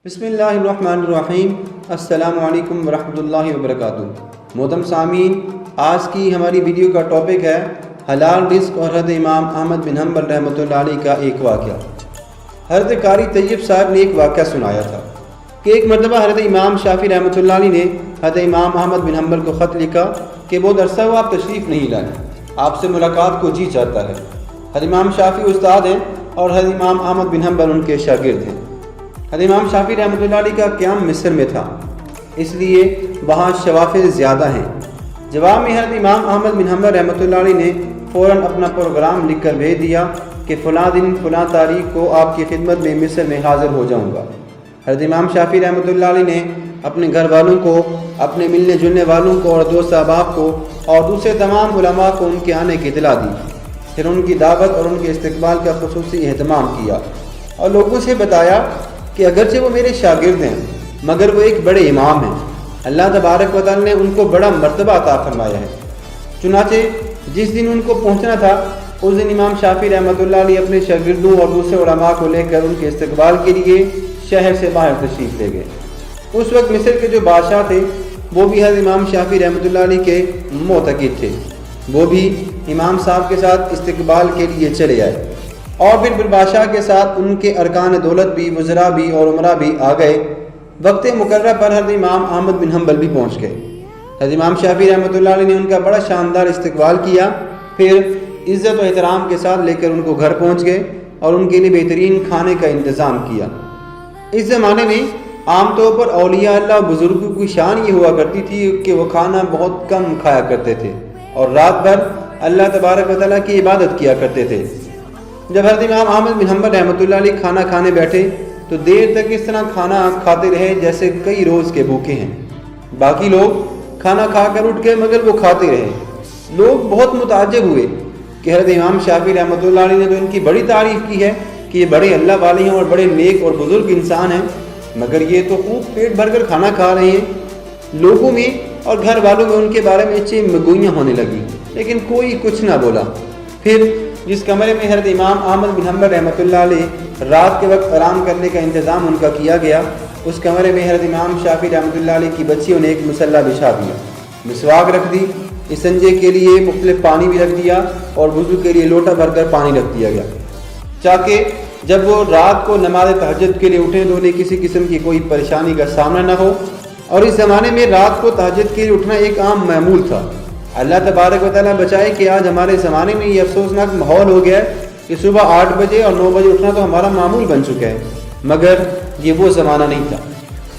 بسم اللہ الرحمن الرحیم۔ السلام علیکم ورحمۃ اللہ وبرکاتہ۔ محترم سامعین، آج کی ہماری ویڈیو کا ٹاپک ہے حلال رزق اور حضرت امام احمد بن حنبل رحمۃ اللہ علیہ کا ایک واقعہ۔ حضرت قاری طیب صاحب نے ایک واقعہ سنایا تھا کہ ایک مرتبہ حضرت امام شافعی رحمۃ اللہ علیہ نے حضرت امام احمد بن حنبل کو خط لکھا کہ بہت عرصہ ہوا آپ تشریف نہیں لائے، آپ سے ملاقات کو جی چاہتا ہے۔ حضرت امام شافعی استاد ہیں اور حضرت امام احمد بن حنبل ان کے شاگرد ہیں۔ حضرت امام شافعی رحمۃ اللہ علیہ کا قیام مصر میں تھا، اس لیے وہاں شوافع زیادہ ہیں۔ جواب میں حضرت امام احمد بن حنبل رحمۃ اللہ علیہ نے فوراً اپنا پروگرام لکھ کر بھیج دیا کہ فلاں دن فلاں تاریخ کو آپ کی خدمت میں مصر میں حاضر ہو جاؤں گا۔ حضرت امام شافعی رحمۃ اللہ علیہ نے اپنے گھر والوں کو، اپنے ملنے جلنے والوں کو اور دوست احباب کو اور دوسرے تمام علماء کو ان کے آنے کی اطلاع دی۔ پھر ان کی دعوت اور ان کے استقبال کا خصوصی اہتمام کیا اور لوگوں سے بتایا کہ اگرچہ وہ میرے شاگرد ہیں مگر وہ ایک بڑے امام ہیں، اللہ تبارک و تعالی نے ان کو بڑا مرتبہ عطا فرمایا ہے۔ چنانچہ جس دن ان کو پہنچنا تھا اس دن امام شافعی رحمۃ اللہ علیہ اپنے شاگردوں اور دوسرے علماء کو لے کر ان کے استقبال کے لیے شہر سے باہر تشریف لے گئے۔ اس وقت مصر کے جو بادشاہ تھے وہ بھی حضرت امام شافعی رحمۃ اللہ علیہ کے معتقد تھے، وہ بھی امام صاحب کے ساتھ استقبال کے لیے چلے آئے اور پھر بادشاہ کے ساتھ ان کے ارکان دولت بھی، وزراء بھی اور عمرہ بھی آ گئے۔ وقت مقررہ پر حضرت امام احمد بن حنبل بھی پہنچ گئے۔ حضرت امام شافعی رحمۃ اللہ علیہ نے ان کا بڑا شاندار استقبال کیا، پھر عزت و احترام کے ساتھ لے کر ان کو گھر پہنچ گئے اور ان کے لیے بہترین کھانے کا انتظام کیا۔ اس زمانے میں عام طور پر اولیاء اللہ بزرگوں کی شان یہ ہوا کرتی تھی کہ وہ کھانا بہت کم کھایا کرتے تھے اور رات بھر اللہ تبارک و تعالیٰ کی عبادت کیا کرتے تھے۔ جب حضرت امام احمد بن حنبل رحمۃ اللہ علیہ کھانا کھانے بیٹھے تو دیر تک اس طرح کھانا کھاتے رہے جیسے کئی روز کے بھوکے ہیں۔ باقی لوگ کھانا کھا کر اٹھ گئے مگر وہ کھاتے رہے۔ لوگ بہت متعجب ہوئے کہ حضرت امام شافعی رحمۃ اللہ علیہ نے تو ان کی بڑی تعریف کی ہے کہ یہ بڑے اللہ والے ہیں اور بڑے نیک اور بزرگ انسان ہیں، مگر یہ تو خوب پیٹ بھر کر کھانا کھا رہے ہیں۔ لوگوں میں اور گھر والوں میں ان کے بارے میں اچھی مگوئیاں ہونے لگی لیکن کوئی کچھ نہ بولا۔ پھر جس کمرے میں حضرت امام احمد بن حنبل رحمۃ اللہ علیہ رات کے وقت آرام کرنے کا انتظام ان کا کیا گیا، اس کمرے میں حضرت امام شافعی رحمۃ اللہ علیہ کی بچیوں نے ایک مصلی بچھا دیا، مسواک رکھ دی، استنجے کے لیے مختلف پانی بھی رکھ دیا اور وضو کے لیے لوٹا بھر کر پانی رکھ دیا گیا تاکہ جب وہ رات کو نماز تہجد کے لیے اٹھیں تو انہیں کسی قسم کی کوئی پریشانی کا سامنا نہ ہو۔ اور اس زمانے میں رات کو تہجد کے لیے اٹھنا ایک عام معمول تھا۔ اللہ تبارک و تعالیٰ بچائے کہ آج ہمارے زمانے میں یہ افسوسناک ماحول ہو گیا ہے کہ صبح 8 بجے اور 9 بجے اٹھنا تو ہمارا معمول بن چکا ہے، مگر یہ وہ زمانہ نہیں تھا۔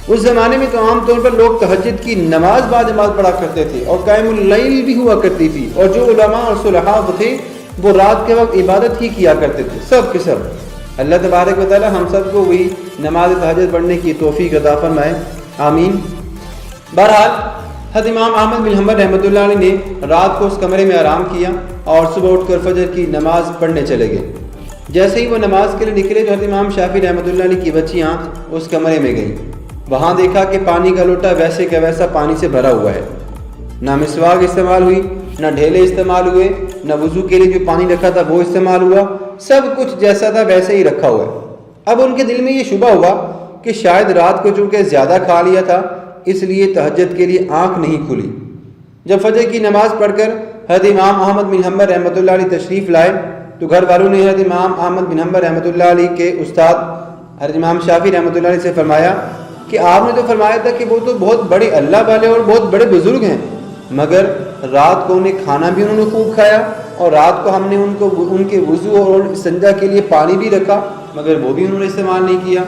اس زمانے میں تو عام طور پر لوگ تہجد کی نماز باجماعت پڑھا کرتے تھے اور قائم اللیل بھی ہوا کرتی تھی، اور جو علماء اور صلحاء تھے وہ رات کے وقت عبادت ہی کیا کرتے تھے، سب کے سب۔ اللہ تبارک و تعالیٰ ہم سب کو وہی نماز تہجد پڑھنے کی توفیق عطا فرمائے، آمین۔ بہرحال حضرت امام احمد بن حنبل رحمۃ اللہ علیہ نے رات کو اس کمرے میں آرام کیا اور صبح اٹھ کر فجر کی نماز پڑھنے چلے گئے۔ جیسے ہی وہ نماز کے لیے نکلے تو حضرت امام شافعی رحمۃ اللہ علیہ کی بچیاں اس کمرے میں گئیں۔ وہاں دیکھا کہ پانی کا لوٹا ویسے کا ویسا پانی سے بھرا ہوا ہے، نہ مسواک استعمال ہوئی، نہ ڈھیلے استعمال ہوئے، نہ وضو کے لیے جو پانی رکھا تھا وہ استعمال ہوا، سب کچھ جیسا تھا ویسے ہی رکھا ہوا ہے۔ اب ان کے دل میں یہ شبہ ہوا کہ شاید رات کو چونکہ زیادہ کھا لیا تھا اس لیے تہجد کے لیے آنکھ نہیں کھلی۔ جب فجر کی نماز پڑھ کر حضرت امام احمد بن حنبل رحمۃ اللہ علیہ تشریف لائے تو گھر والوں نے حضرت امام احمد بن حنبل رحمۃ اللہ علیہ کے استاد حضرت امام شافعی رحمۃ اللہ علیہ سے فرمایا کہ آپ نے تو فرمایا تھا کہ وہ تو بہت بڑے اللہ والے اور بہت بڑے بزرگ ہیں، مگر رات کو انہیں کھانا بھی انہوں نے خوب کھایا اور رات کو ہم نے ان کے وضو اور استنجا کے لیے پانی بھی رکھا مگر وہ بھی انہوں نے استعمال نہیں کیا۔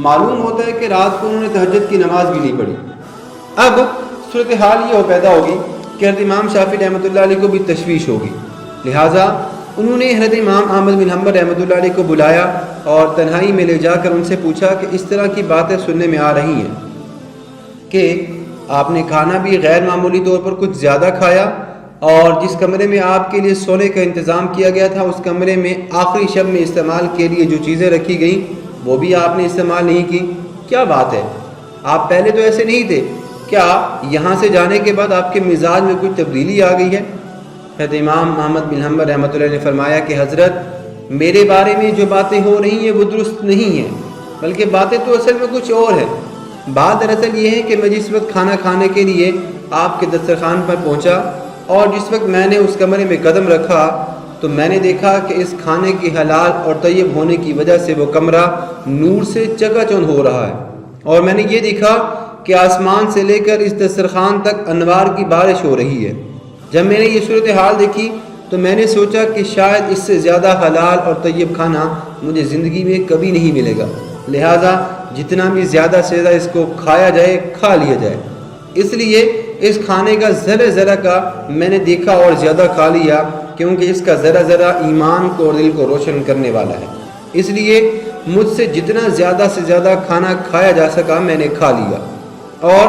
معلوم ہوتا ہے کہ رات کو انہوں نے تہجد کی نماز بھی نہیں پڑھی۔ اب صورتحال یہ پیدا ہوگی کہ حضرت امام شافعی رحمۃ اللہ علیہ کو بھی تشویش ہوگی، لہٰذا انہوں نے حضرت امام احمد بن حنبل رحمۃ اللہ علیہ کو بلایا اور تنہائی میں لے جا کر ان سے پوچھا کہ اس طرح کی باتیں سننے میں آ رہی ہیں کہ آپ نے کھانا بھی غیر معمولی طور پر کچھ زیادہ کھایا اور جس کمرے میں آپ کے لیے سونے کا انتظام کیا گیا تھا اس کمرے میں آخری شب میں استعمال کے لیے جو چیزیں رکھی گئیں وہ بھی آپ نے استعمال نہیں کی، کیا بات ہے؟ آپ پہلے تو ایسے نہیں تھے، کیا یہاں سے جانے کے بعد آپ کے مزاج میں کچھ تبدیلی آ گئی ہے؟ حضرت امام احمد بن حنبل رحمۃ اللہ نے فرمایا کہ حضرت میرے بارے میں جو باتیں ہو رہی ہیں وہ درست نہیں ہیں، بلکہ باتیں تو اصل میں کچھ اور ہے۔ بات دراصل یہ ہے کہ میں جس وقت کھانا کھانے کے لیے آپ کے دسترخوان پر پہنچا اور جس وقت میں نے اس کمرے میں قدم رکھا تو میں نے دیکھا کہ اس کھانے کی حلال اور طیب ہونے کی وجہ سے وہ کمرہ نور سے چکا چوندھ ہو رہا ہے، اور میں نے یہ دیکھا کہ آسمان سے لے کر اس دسترخوان تک انوار کی بارش ہو رہی ہے۔ جب میں نے یہ صورتحال دیکھی تو میں نے سوچا کہ شاید اس سے زیادہ حلال اور طیب کھانا مجھے زندگی میں کبھی نہیں ملے گا، لہٰذا جتنا بھی زیادہ سے زیادہ اس کو کھایا جائے کھا لیا جائے۔ اس لیے اس کھانے کا ذرہ ذرہ کا میں نے دیکھا اور زیادہ کھا لیا، کیونکہ اس کا ذرہ ذرہ ایمان کو اور دل کو روشن کرنے والا ہے۔ اس لیے مجھ سے جتنا زیادہ سے زیادہ کھانا کھایا جا سکا میں نے کھا لیا، اور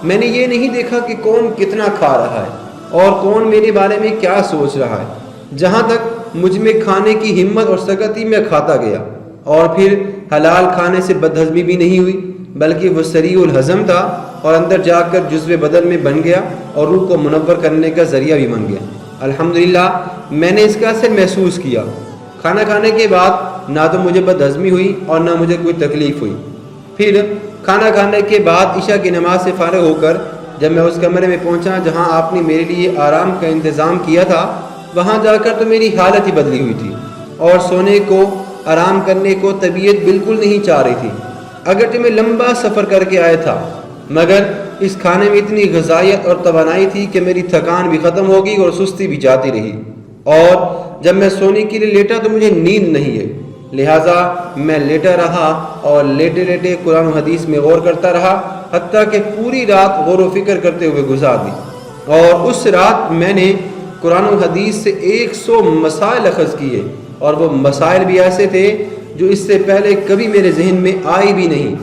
میں نے یہ نہیں دیکھا کہ کون کتنا کھا رہا ہے اور کون میرے بارے میں کیا سوچ رہا ہے۔ جہاں تک مجھ میں کھانے کی ہمت اور سکتی میں کھاتا گیا، اور پھر حلال کھانے سے بدہضمی بھی نہیں ہوئی بلکہ وہ سریع الہضم تھا اور اندر جا کر جزو بدن میں بن گیا اور روح کو منور کرنے کا ذریعہ بھی بن گیا۔ الحمدللہ میں نے اس کا اثر محسوس کیا۔ کھانا کھانے کے بعد نہ تو مجھے بدہضمی ہوئی اور نہ مجھے کوئی تکلیف ہوئی۔ پھر کھانا کھانے کے بعد عشاء کی نماز سے فارغ ہو کر جب میں اس کمرے میں پہنچا جہاں آپ نے میرے لیے آرام کا انتظام کیا تھا، وہاں جا کر تو میری حالت ہی بدلی ہوئی تھی، اور سونے کو آرام کرنے کو طبیعت بالکل نہیں چاہ رہی تھی۔ اگرچہ میں لمبا سفر کر کے آیا تھا، مگر اس کھانے میں اتنی غذائیت اور توانائی تھی کہ میری تھکان بھی ختم ہو گئی اور سستی بھی جاتی رہی، اور جب میں سونے کے لیے لیٹا تو مجھے نیند نہیں ہے، لہٰذا میں لیٹا رہا اور لیٹے لیٹے قرآن و حدیث میں غور کرتا رہا، حتیٰ کہ پوری رات غور و فکر کرتے ہوئے گزار دی۔ اور اس رات میں نے قرآن و حدیث سے 100 مسائل اخذ کیے، اور وہ مسائل بھی ایسے تھے جو اس سے پہلے کبھی میرے ذہن میں آئی بھی نہیں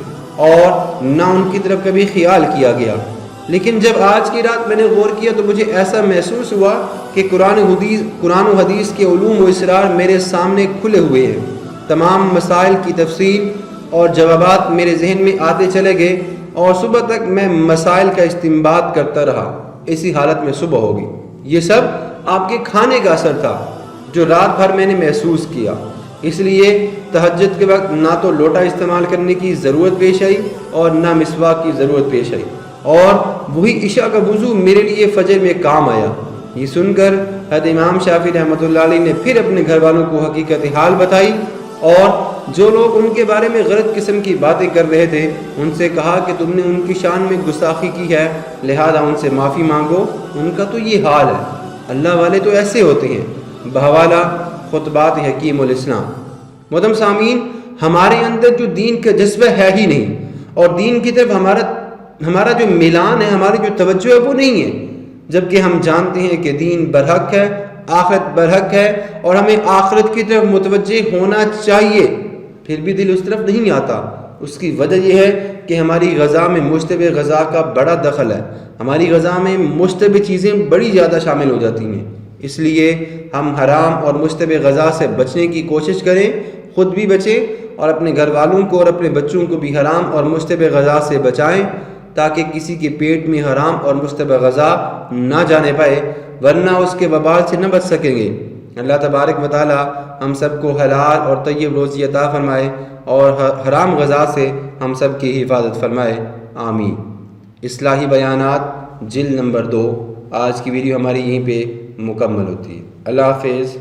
اور نہ ان کی طرف کبھی خیال کیا گیا۔ لیکن جب آج کی رات میں نے غور کیا تو مجھے ایسا محسوس ہوا کہ قرآن و حدیث کے علوم و اسرار میرے سامنے کھلے ہوئے ہیں۔ تمام مسائل کی تفصیل اور جوابات میرے ذہن میں آتے چلے گئے، اور صبح تک میں مسائل کا استنباط کرتا رہا۔ اسی حالت میں صبح ہوگی۔ یہ سب آپ کے کھانے کا اثر تھا جو رات بھر میں نے محسوس کیا۔ اس لیے تہجد کے وقت نہ تو لوٹا استعمال کرنے کی ضرورت پیش آئی اور نہ مسواک کی ضرورت پیش آئی، اور وہی عشاء کا وضو میرے لیے فجر میں کام آیا۔ یہ سن کر حضرت امام شافعی رحمۃ اللہ علیہ نے پھر اپنے گھر والوں کو حقیقت حال بتائی، اور جو لوگ ان کے بارے میں غلط قسم کی باتیں کر رہے تھے ان سے کہا کہ تم نے ان کی شان میں گستاخی کی ہے، لہذا ان سے معافی مانگو، ان کا تو یہ حال ہے۔ اللہ والے تو ایسے ہوتے ہیں۔ بحوالہ خطبات حکیم الاسلام۔ محترم سامعین، ہمارے اندر جو دین کا جذبہ ہے ہی نہیں، اور دین کی طرف ہمارا جو میلان ہے، ہماری جو توجہ ہے وہ نہیں ہے، جبکہ ہم جانتے ہیں کہ دین برحق ہے، آخرت برحق ہے، اور ہمیں آخرت کی طرف متوجہ ہونا چاہیے، پھر بھی دل اس طرف نہیں آتا۔ اس کی وجہ یہ ہے کہ ہماری غذا میں مشتبہ غذا کا بڑا دخل ہے، ہماری غذا میں مشتبہ چیزیں بڑی زیادہ شامل ہو جاتی ہیں۔ اس لیے ہم حرام اور مشتبہ غذا سے بچنے کی کوشش کریں، خود بھی بچیں اور اپنے گھر والوں کو اور اپنے بچوں کو بھی حرام اور مشتبہ غذا سے بچائیں، تاکہ کسی کے پیٹ میں حرام اور مشتبہ غذا نہ جانے پائے، ورنہ اس کے وبال سے نہ بچ سکیں گے۔ اللہ تبارک و تعالی ہم سب کو حلال اور طیب روزی عطا فرمائے اور حرام غذا سے ہم سب کی حفاظت فرمائے، آمین۔ اصلاحی بیانات جلد نمبر 2۔ آج کی ویڈیو ہماری یہیں پہ مکمل ہوتی ہے۔ اللہ حافظ۔